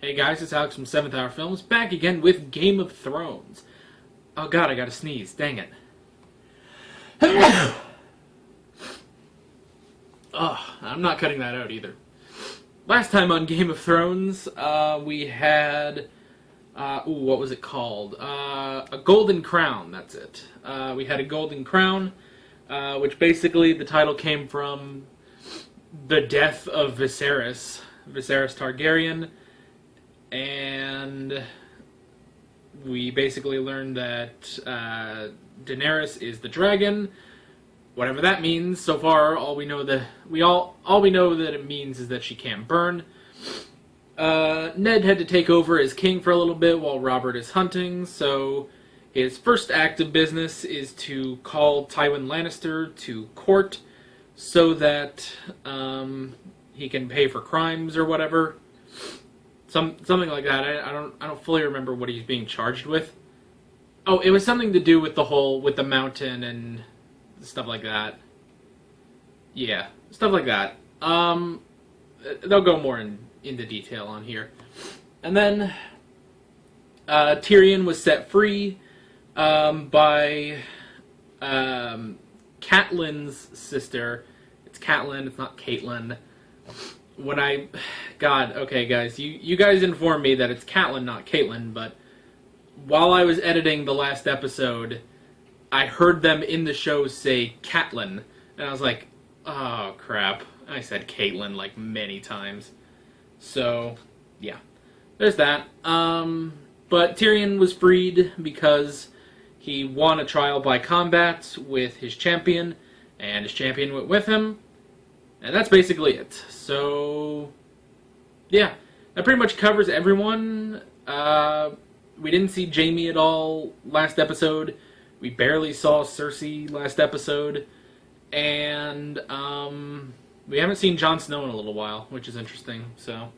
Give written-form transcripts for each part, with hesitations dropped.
Hey guys, it's Alex from 7th Hour Films, back again with Game of Thrones. Oh god, I gotta sneeze, dang it. Oh, I'm not cutting that out either. Last time on Game of Thrones, we had, what was it called? A Golden Crown, that's it. We had a Golden Crown, which basically the title came from the death of Viserys Targaryen. And we basically learned that Daenerys is the dragon, whatever that means. So far, all we know that it means is that she can't burn. Ned had to take over as king for a little bit while Robert is hunting. So his first act of business is to call Tywin Lannister to court so that he can pay for crimes or whatever. Something like that. I don't fully remember what he's being charged with. Oh, it was something to do with with the mountain and stuff like that. Yeah, stuff like that. They'll go more into detail on here. And then Tyrion was set free by Catelyn's sister. It's Catelyn, it's not Caitlyn. God, okay guys, you guys informed me that it's Catelyn, not Caitlyn, but while I was editing the last episode, I heard them in the show say Catelyn, and I was like, oh crap, I said Caitlyn like many times. So, yeah, there's that. But Tyrion was freed because he won a trial by combat with his champion, and his champion went with him. And that's basically it. So, yeah, that pretty much covers everyone. We didn't see Jamie at all last episode. We barely saw Cersei last episode. And we haven't seen Jon Snow in a little while, which is interesting. So,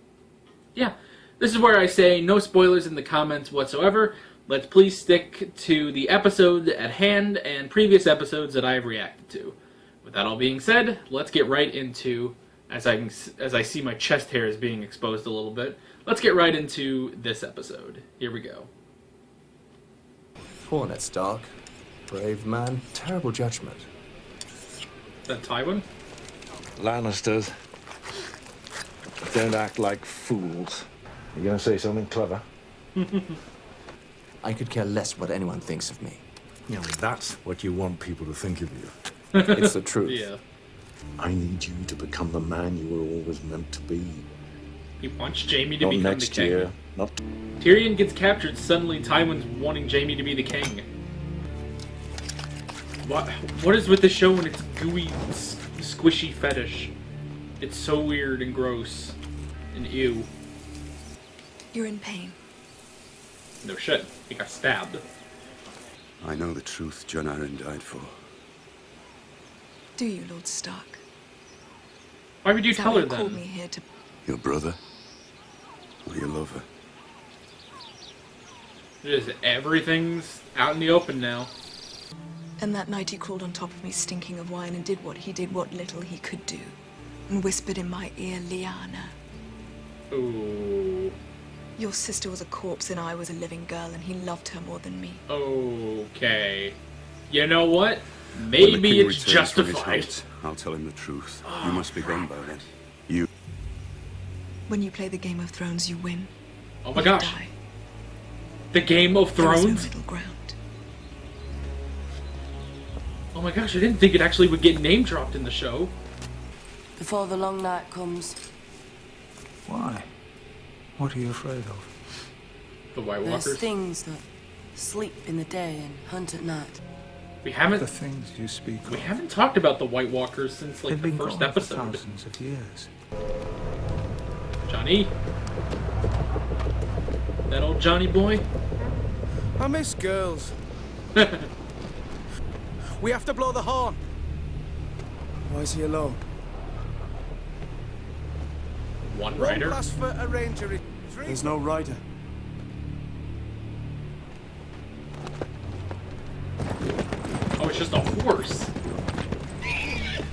yeah, this is where I say no spoilers in the comments whatsoever. Let's please stick to the episode at hand and previous episodes that I have reacted to. With that all being said, let's get right into, as I see my chest hairs being exposed a little bit, let's get right into this episode. Here we go. Poor Ned Stark. Brave man, terrible judgment. Is that Tywin? Lannisters, don't act like fools. You're gonna say something clever? I could care less what anyone thinks of me. Yeah, well, that's what you want people to think of you. It's the truth. Yeah. I need you to become the man you were always meant to be. He wants Jamie to Not become the next king. year, not... Tyrion gets captured. Suddenly, Tywin's wanting Jamie to be the king. What is with this show when it's gooey, squishy fetish? It's so weird and gross and ew. You're in pain. No shit. He got stabbed. I know the truth Jon Arryn died for. Do you, Lord Stark? Why would you Is that tell why her you called me then? here to... Your brother? Or your lover? Just everything's out in the open now. And that night he crawled on top of me stinking of wine and did what little he could do. And whispered in my ear, Lyanna. Ooh. Your sister was a corpse and I was a living girl and he loved her more than me. Okay. You know what? When the Maybe king it's returns from his justified. hunt, I'll tell him the truth. You must be gone by then. You... When you play the Game of Thrones, you win. Oh my or gosh. You die. The Game of There is no Thrones? middle ground. Oh my gosh, I didn't think it actually would get name dropped in the show. Before the long night comes, Why? What are you afraid of? The White there's Walkers. things that sleep in the day and hunt at night. We haven't The things you speak of. we haven't talked about the White Walkers since like They've the been first gone for episode. thousands of years. Johnny? That old Johnny boy? I miss girls. We have to blow the horn. Why is he alone? One One rider? blast for a ranger. There's no rider. Oh, it's just a horse.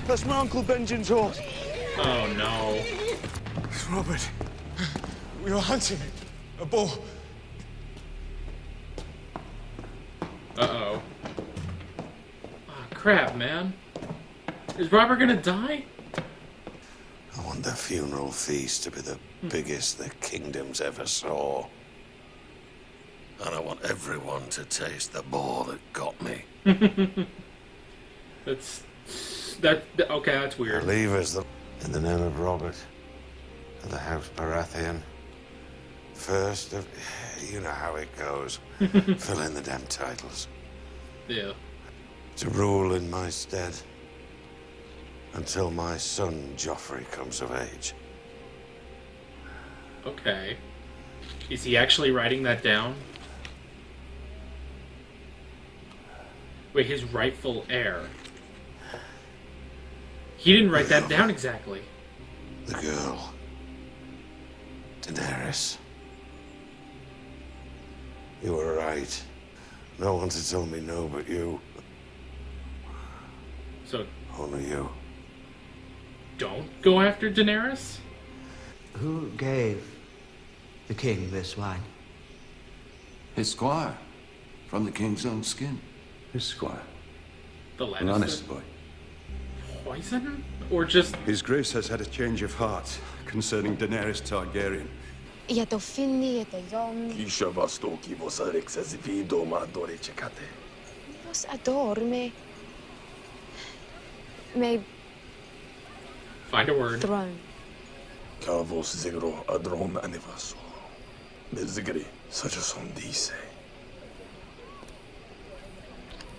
That's my Uncle Benjamin's horse. Oh no. It's Robert. We were hunting a bull. Uh-oh. Oh, crap, man. Is Robert gonna die? I want the funeral feast to be the biggest the kingdoms ever saw. And I want everyone to taste the boar that got me. Okay, that's I weird. leave us in the name of Robert and the House Baratheon. First of, you know how it goes. Fill in the damn titles. Yeah. To rule in my stead until my son Joffrey comes of age. Okay. Is he actually writing that down? Wait, his rightful heir. He didn't write that down exactly. The girl. Daenerys. You were right. No one to tell me no but you. So, Only you. don't go after Daenerys? Who gave the king this wine? His squire, from the king's own skin. His squire. The An honest Lannister? boy. Poison? Or just... His grace has had a change of heart concerning Daenerys Targaryen. Je to Finny, je to Jon. Vos adore me. May Find a word. throne.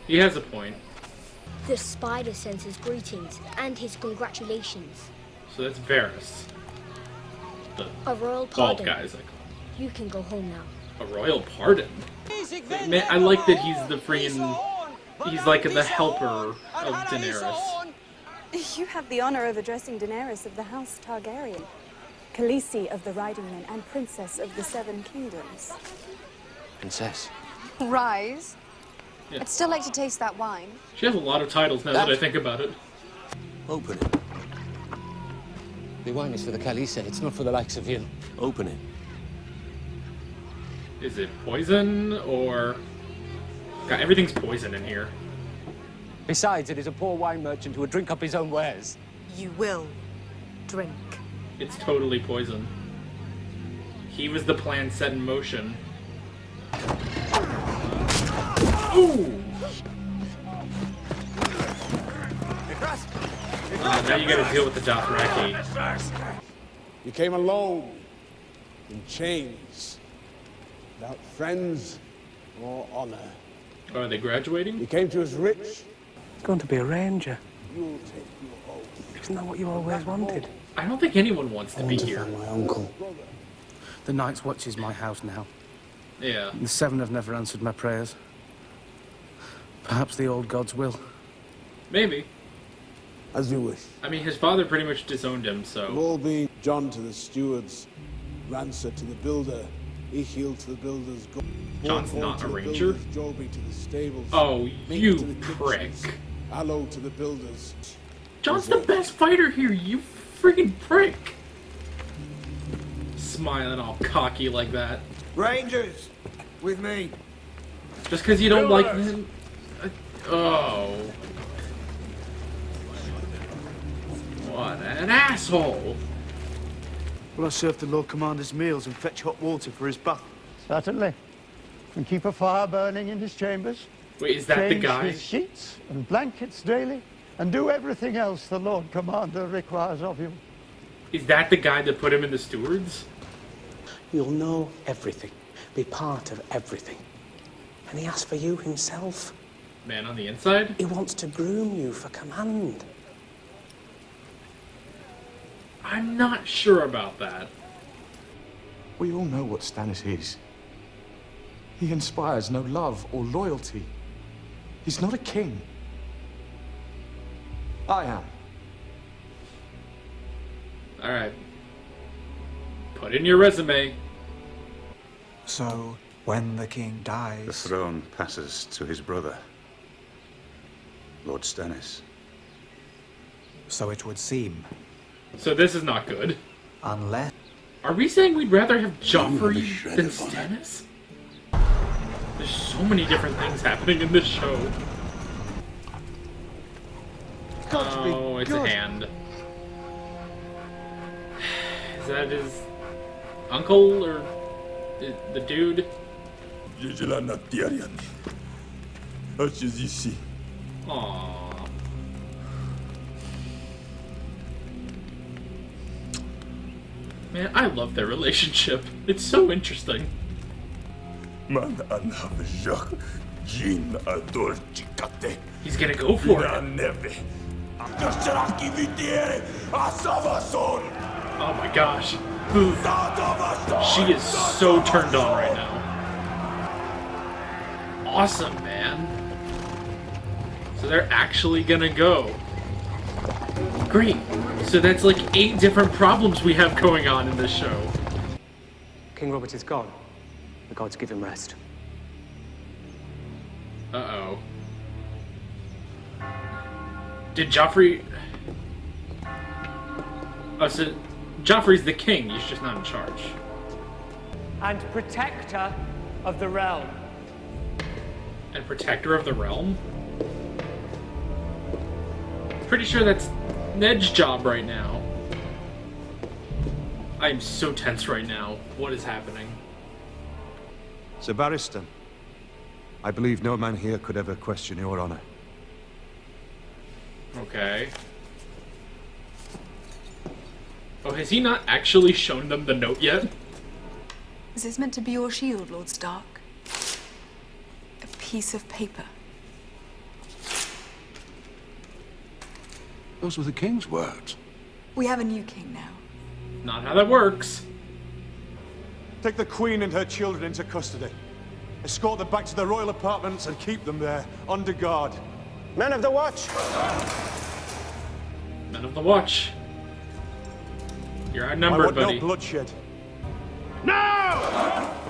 He has a point. The spider sends his greetings and his congratulations. So that's Varys. The A royal bald pardon. guys, I call him. You can go home now. A royal pardon? Man, I like that he's the freaking... He's like the helper of Daenerys. You have the honor of addressing Daenerys of the House Targaryen, Khaleesi of the Riding Men, and Princess of the Seven Kingdoms. Princess. Rise. Yeah. I'd still like to taste that wine. She has a lot of titles now that I think about it. Open it. The wine is for the Khaleesi, it's not for the likes of you. Open it. Is it poison, or... God, everything's poison in here. Besides, it is a poor wine merchant who would drink up his own wares. You will drink. It's totally poison. He was the plan set in motion. Ooh! Now you gotta deal with the Dothraki. You came alone, in chains, without friends or honor. Oh, are they graduating? You came to us rich. Going to be a ranger. You'll take your oath. Isn't that what you always wanted? I don't think anyone wants to be here. My uncle. The Night's Watch is my house now. Yeah. The Seven have never answered my prayers. Perhaps the old gods will. Maybe. As you wish. I mean, his father pretty much disowned him, We've so... all been John to the stewards, Rancer to the builder, Ichiel to the builders, John's Borthorn not to a the ranger? builders, Joby to the stables, Oh, Mink you to the prick. kitchens, Aloe to the builders. John's the best fighter here, you freaking prick! Smiling all cocky like that. Rangers, with me. Just because you don't like him... Oh. What an asshole! Will I serve the Lord Commander's meals and fetch hot water for his bath? Certainly. And keep a fire burning in his chambers. Wait, is that the Change guy? his sheets and blankets daily. And do everything else the Lord Commander requires of you. Is that the guy that put him in the stewards? You'll know everything, be part of everything. And he asks for you himself. Man on the inside? He wants to groom you for command. I'm not sure about that. We all know what Stannis is. He inspires no love or loyalty. He's not a king. I am. Alright. Put in your resume. So, when the king The dies... throne passes to his brother, Lord Stannis. So it would seem. So this is not good. Unless... Are we saying we'd rather have Joffrey than Stannis? There's so many different things happening in this show. Oh, it's a hand. Is that his uncle or the dude? Aww. Man, I love their relationship. It's so interesting. He's gonna go for it. Oh my gosh. She is so turned on right now. Awesome, man. So they're actually gonna go. Great. So that's like 8 different problems we have going on in this show. King Robert is gone. The gods give him rest. Uh-oh. Did Joffrey... Oh, so Joffrey's the king, he's just not in charge. And protector of the realm. And protector of the realm? Pretty sure that's Ned's job right now. I'm so tense right now. What is happening? Sir Barristan, I believe no man here could ever question your honor. Okay. Oh, has he not actually shown them the note yet? Is this meant to be your shield, Lord Stark? A piece of paper. Those were the king's words. We have a new king now. Not how that works. Take the Queen and her children into custody. Escort them back to the royal apartments and keep them there, under guard. Men of the Watch! Men of the Watch. You're outnumbered, I want buddy. no bloodshed. No!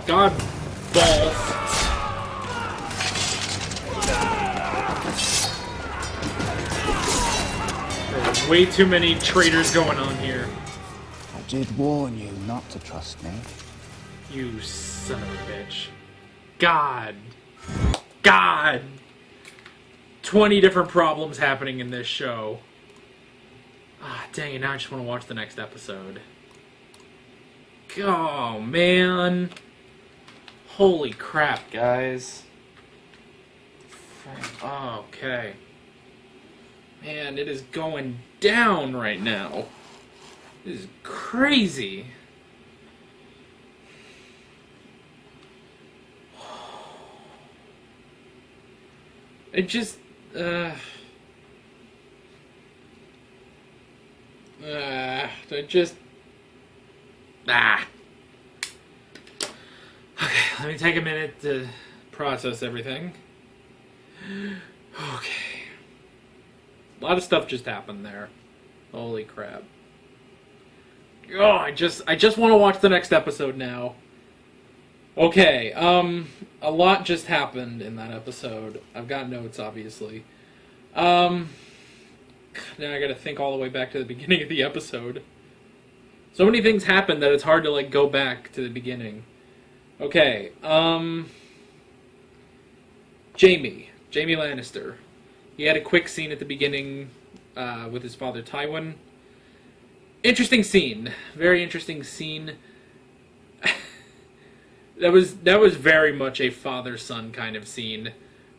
God balls. There are way too many traitors going on here. I did warn you not to trust me. You son of a bitch. God. God. 20 different problems happening in this show. Ah, dang it, now I just want to watch the next episode. Oh, man. Holy crap, guys. Okay. Man, it is going down right now. This is crazy. It just, I just, Okay, let me take a minute to process everything. Okay. A lot of stuff just happened there. Holy crap. Oh, I just want to watch the next episode now. Okay, a lot just happened in that episode. I've got notes, obviously. Now I gotta think all the way back to the beginning of the episode. So many things happened that it's hard to, like, go back to the beginning. Okay, Jamie Lannister. He had a quick scene at the beginning, with his father Tywin. Interesting scene. Very interesting scene. That was very much a father-son kind of scene,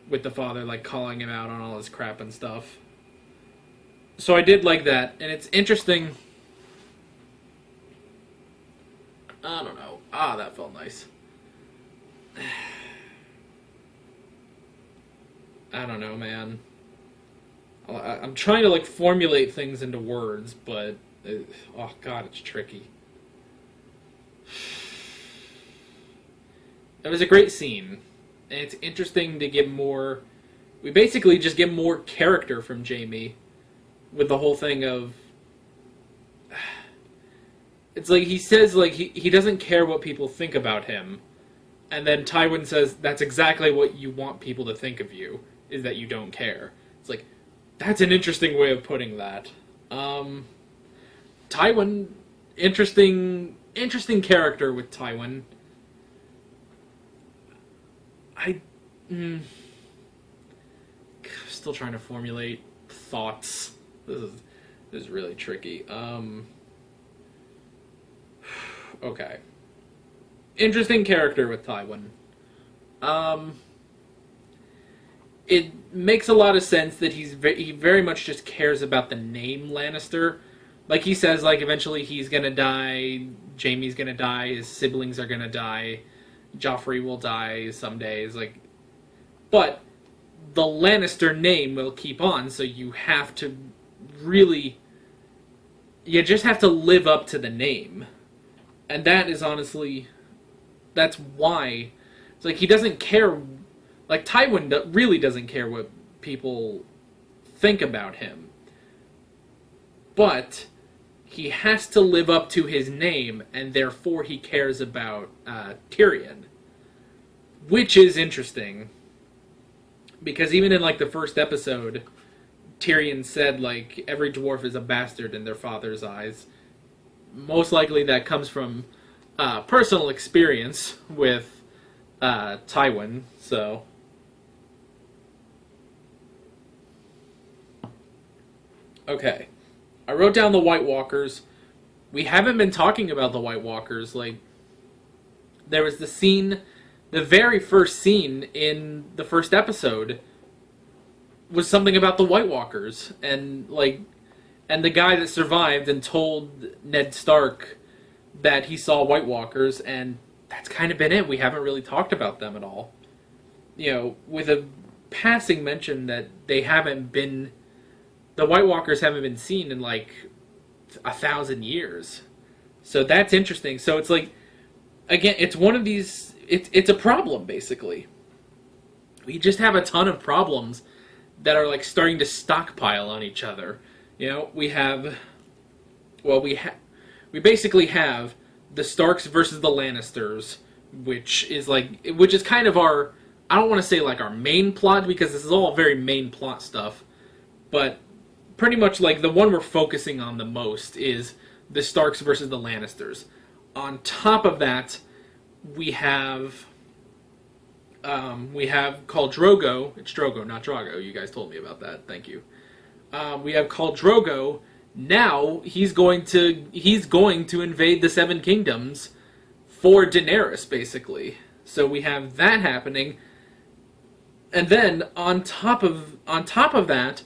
with the father, like, calling him out on all his crap and stuff. So I did like that, and it's interesting. I don't know. Ah, that felt nice. I don't know, man. I'm trying to, like, formulate things into words, but oh god, it's tricky. It was a great scene, and it's interesting to get more... We basically just get more character from Jamie, with the whole thing of... It's like, he says, like, he doesn't care what people think about him, and then Tywin says, that's exactly what you want people to think of you, is that you don't care. It's like, that's an interesting way of putting that. Tywin, interesting interesting character with Tywin. Still trying to formulate thoughts. This is really tricky. Okay. Interesting character with Tywin. It makes a lot of sense that he very much just cares about the name Lannister. Like he says, like eventually he's gonna die, Jaime's gonna die, his siblings are gonna die, Joffrey will die some days, like, but the Lannister name will keep on, so you have to really, you just have to live up to the name. And that is honestly, that's why, it's like he doesn't care, like Tywin really doesn't care what people think about him. But he has to live up to his name, and therefore he cares about Tyrion. Which is interesting. Because even in, like, the first episode, Tyrion said, like, every dwarf is a bastard in their father's eyes. Most likely that comes from personal experience with Tywin, so... Okay. I wrote down the White Walkers. We haven't been talking about the White Walkers. Like, there was the scene, the very first scene in the first episode was something about the White Walkers. And, like, and the guy that survived and told Ned Stark that he saw White Walkers, and that's kind of been it. We haven't really talked about them at all. You know, with a passing mention that they haven't been... The White Walkers haven't been seen in, like, 1,000 years. So that's interesting. So it's like, again, it's one of these... It's a problem, basically. We just have a ton of problems that are, like, starting to stockpile on each other. You know, we have... Well, we basically have the Starks versus the Lannisters, which is kind of our... I don't want to say, like, our main plot, because this is all very main plot stuff. But... pretty much, like, the one we're focusing on the most is the Starks versus the Lannisters. On top of that, we have Khal Drogo. It's Drogo, not Drago. You guys told me about that. Thank you. We have Khal Drogo. Now he's going to invade the Seven Kingdoms for Daenerys, basically. So we have that happening, and then on top of that,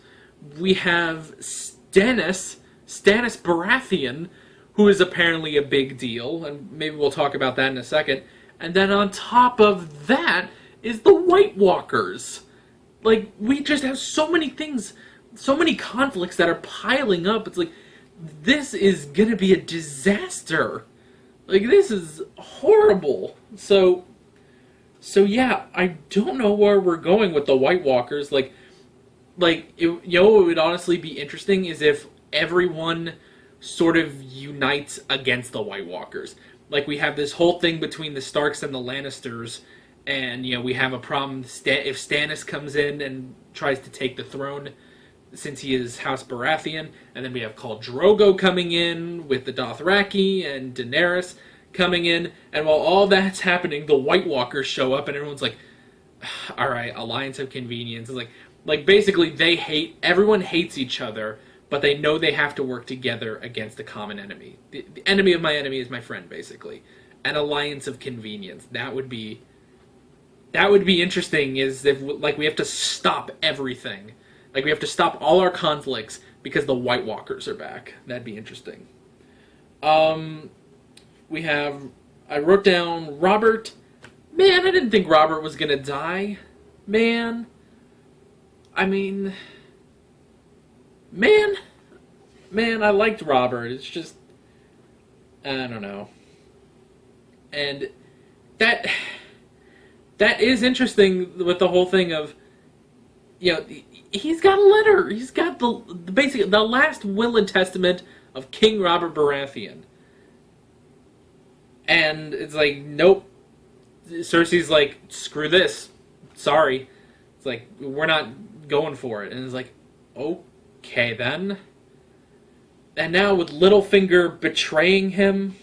we have Stannis Baratheon, who is apparently a big deal, and maybe we'll talk about that in a second. And then on top of that is the White Walkers. Like, we just have so many things, so many conflicts that are piling up. It's like, this is gonna be a disaster. Like, this is horrible. So yeah, I don't know where we're going with the White Walkers. Like, you know, what would honestly be interesting is if everyone sort of unites against the White Walkers. Like, we have this whole thing between the Starks and the Lannisters, and, you know, we have a problem if Stannis comes in and tries to take the throne, since he is House Baratheon, and then we have Khal Drogo coming in with the Dothraki and Daenerys coming in, and while all that's happening, the White Walkers show up, and everyone's like, alright, alliance of convenience. It's like, basically, everyone hates each other, but they know they have to work together against a common enemy. The enemy of my enemy is my friend, basically. An alliance of convenience. That would be interesting, is if, like, we have to stop everything. Like, we have to stop all our conflicts because the White Walkers are back. That'd be interesting. I wrote down Robert. Man, I didn't think Robert was gonna die. Man, I liked Robert. It's just, I don't know. And that is interesting with the whole thing of, you know, he's got a letter. He's got basically the last will and testament of King Robert Baratheon. And it's like, nope. Cersei's like, screw this. Sorry. It's like, we're not going for it. And it's like, okay then. And now with Littlefinger betraying him,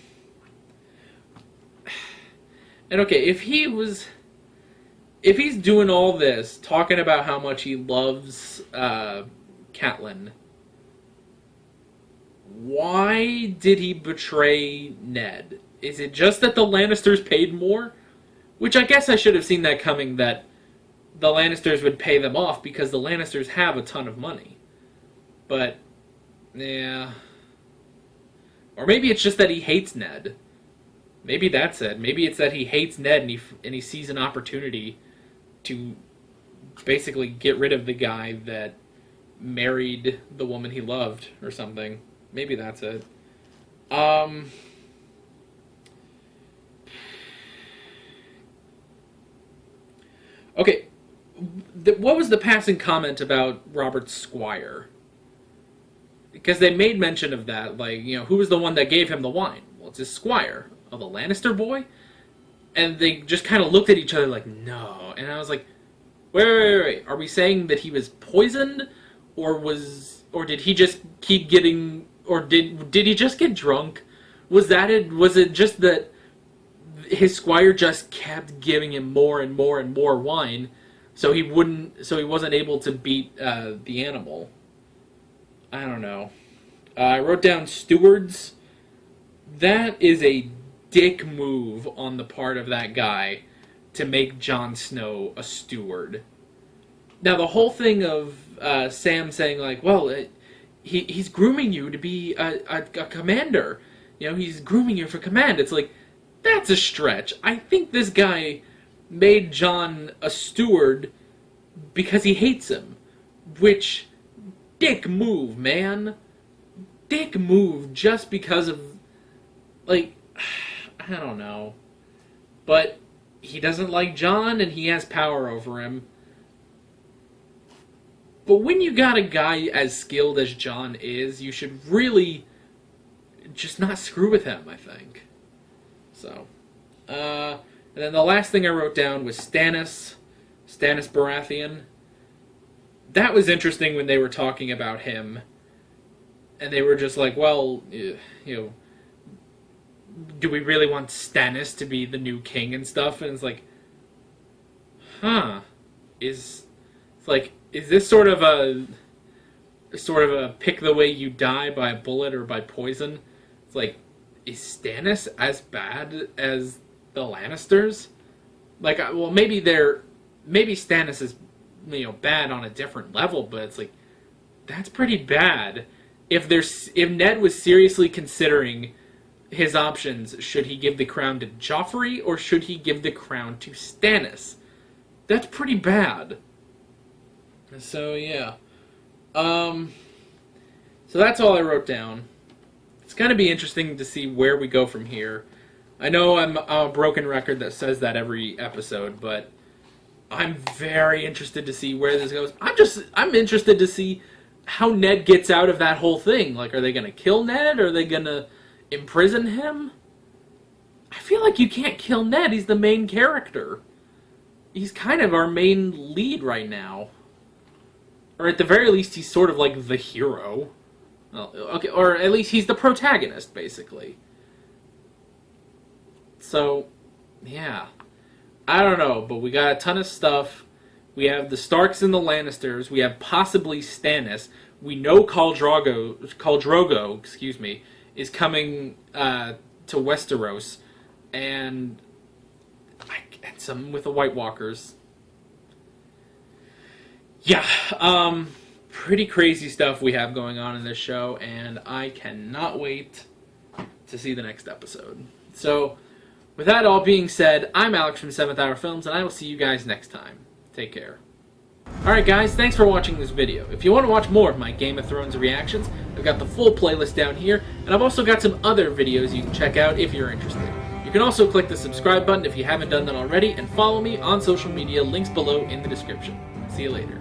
And okay, if he's doing all this, talking about how much he loves Catelyn, why did he betray Ned? Is it just that the Lannisters paid more? Which I guess I should have seen that coming, that the Lannisters would pay them off because the Lannisters have a ton of money. But, yeah. Or maybe it's just that he hates Ned. Maybe that's it. Maybe it's that he hates Ned and he sees an opportunity to basically get rid of the guy that married the woman he loved or something. Maybe that's it. Okay, what was the passing comment about Robert's squire? Because they made mention of that, like, you know, who was the one that gave him the wine? Well, it's his squire. Oh, the Lannister boy? And they just kind of looked at each other like, no. And I was like, wait. Are we saying that he was poisoned? Or did he just keep getting, or did he just get drunk? Was that it? Was it just that his squire just kept giving him more and more and more wine, so he wasn't able to beat the animal? I don't know. I wrote down stewards. That is a dick move on the part of that guy to make Jon Snow a steward. Now, the whole thing of Sam saying, like, well, he's grooming you to be a commander. You know, he's grooming you for command. It's like, that's a stretch. I think this guy made Jon a steward because he hates him. Which, dick move, man. Dick move just because of, like, I don't know. But he doesn't like Jon and he has power over him. But when you got a guy as skilled as Jon is, you should really just not screw with him, I think. So, and then the last thing I wrote down was Stannis Baratheon. That was interesting when they were talking about him, and they were just like, well, you know, do we really want Stannis to be the new king and stuff? And it's like, is this sort of a pick the way you die by a bullet or by poison? It's like, is Stannis as bad as the Lannisters? Like, well, maybe Stannis is, you know, bad on a different level, but it's like, that's pretty bad. If Ned was seriously considering his options, should he give the crown to Joffrey or should he give the crown to Stannis? That's pretty bad. So yeah. So that's all I wrote down. It's going to be interesting to see where we go from here. I know I'm a broken record that says that every episode, but I'm very interested to see where this goes. I'm interested to see how Ned gets out of that whole thing. Like, are they going to kill Ned? Are they going to imprison him? I feel like you can't kill Ned. He's the main character. He's kind of our main lead right now. Or at the very least, he's sort of like the hero. Well, okay, or at least he's the protagonist, basically. So, yeah. I don't know, but we got a ton of stuff. We have the Starks and the Lannisters. We have possibly Stannis. We know Khal Drogo, is coming to Westeros, and some with the White Walkers. Yeah, pretty crazy stuff we have going on in this show, and I cannot wait to see the next episode. So, with that all being said, I'm Alex from 7th Hour Films, and I will see you guys next time. Take care. Alright guys, thanks for watching this video. If you want to watch more of my Game of Thrones reactions, I've got the full playlist down here, and I've also got some other videos you can check out if you're interested. You can also click the subscribe button if you haven't done that already, and follow me on social media, links below in the description. See you later.